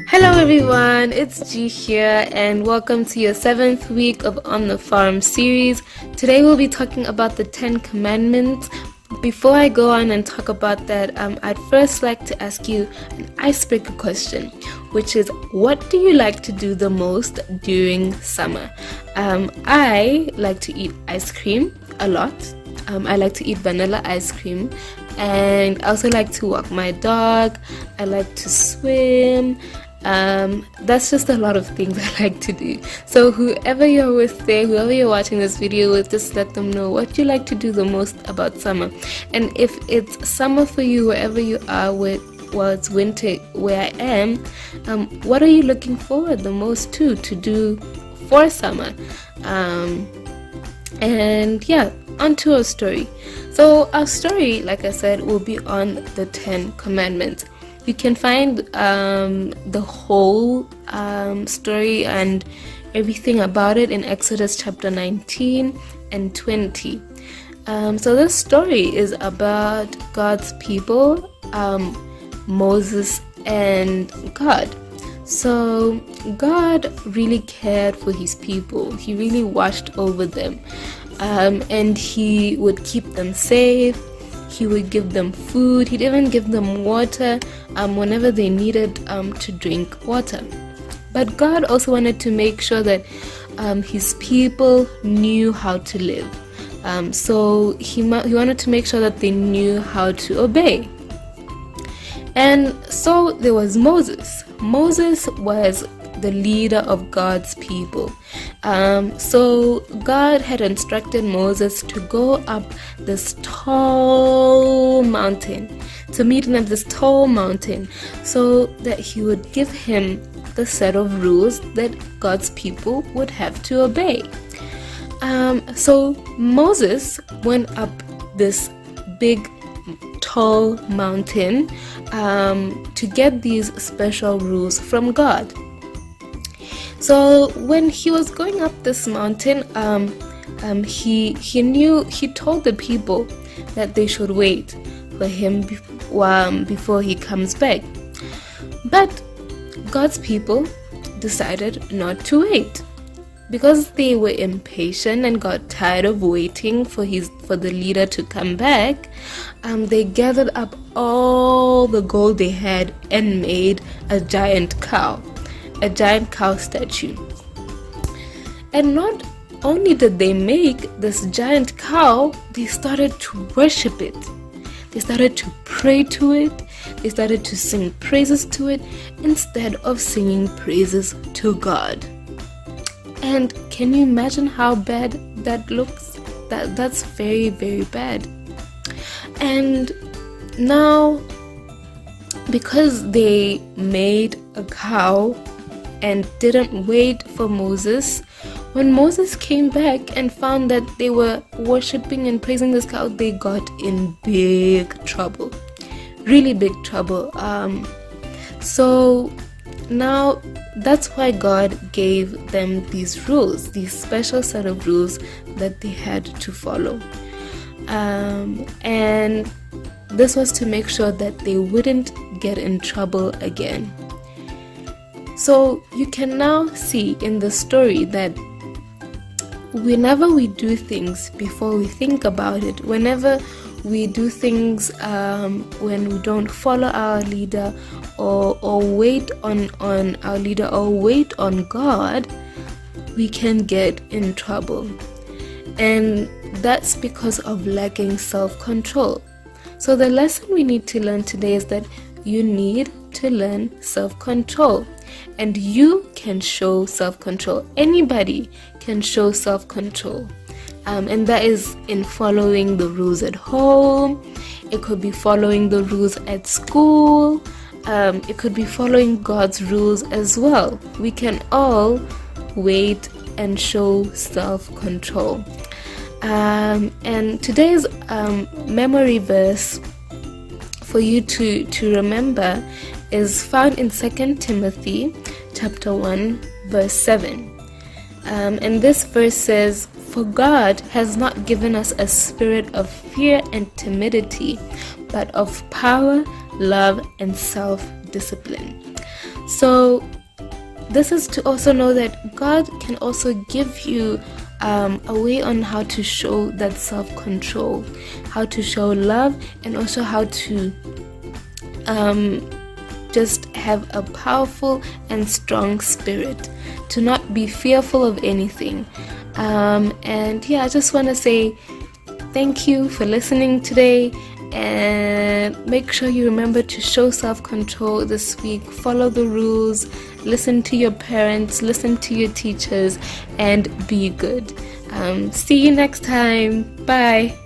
Hello everyone, it's G here and welcome to your 7th week of On the Farm series. Today we'll be talking about the 10 Commandments. Before I go on and talk about that, I'd first like to ask you an icebreaker question, which is, what do you like to do the most during summer? I like to eat ice cream a lot. I like to eat vanilla ice cream, and I also like to walk my dog. I like to swim. That's just a lot of things I like to do. So whoever you're with there, whoever you're watching this video with, just let them know what you like to do the most about summer. And if it's summer for you wherever you are, it's winter where I am, what are you looking forward the most to do for summer? And yeah, onto our story. So our story, like I said, will be on the 10 Commandments. You can find the whole story and everything about it in Exodus chapter 19 and 20. So this story is about God's people, Moses and God. So God really cared for his people. He really watched over them, and he would keep them safe. He would give them food. He'd even give them water whenever they needed to drink water. But God also wanted to make sure that his people knew how to live. So he wanted to make sure that they knew how to obey. And so there was Moses. Moses was the leader of God's people. So God had instructed Moses to go up this tall mountain, to meet him at this tall mountain, so that he would give him the set of rules that God's people would have to obey. So Moses went up this big tall mountain to get these special rules from God. So when he was going up this mountain, he told the people that they should wait for him before he comes back. But God's people decided not to wait. Because they were impatient and got tired of waiting for the leader to come back, they gathered up all the gold they had and made a giant cow statue. And not only did they make this giant cow, they started to worship it. They started to pray to it. They started to sing praises to it instead of singing praises to God. And can you imagine how bad that looks? That's very, very bad. And now, because they made a cow and didn't wait for Moses, when Moses came back and found that they were worshipping and praising this cow, they got in big trouble. Really big trouble. So now that's why God gave them these rules, these special set of rules that they had to follow. And this was to make sure that they wouldn't get in trouble again. So you can now see in the story that whenever we do things before we think about it, whenever we do things when we don't follow our leader or wait on our leader or wait on God, we can get in trouble. And that's because of lacking self-control. So the lesson we need to learn today is that you need to learn self-control. And you can show self-control. Anybody can show self-control. And that is in following the rules at home. It could be following the rules at school. It could be following God's rules as well. We can all wait and show self-control. And today's memory verse for you to remember is found in 2 Timothy chapter 1 verse 7. And this verse says, For God has not given us a spirit of fear and timidity, but of power, love, and self-discipline. So this is to also know that God can also give you a way on how to show that self-control, how to show love, and also how to just have a powerful and strong spirit, to not be fearful of anything. And yeah, I just want to say thank you for listening today, and make sure you remember to show self-control this week. Follow the rules, listen to your parents, listen to your teachers, and be good. See you next time. Bye.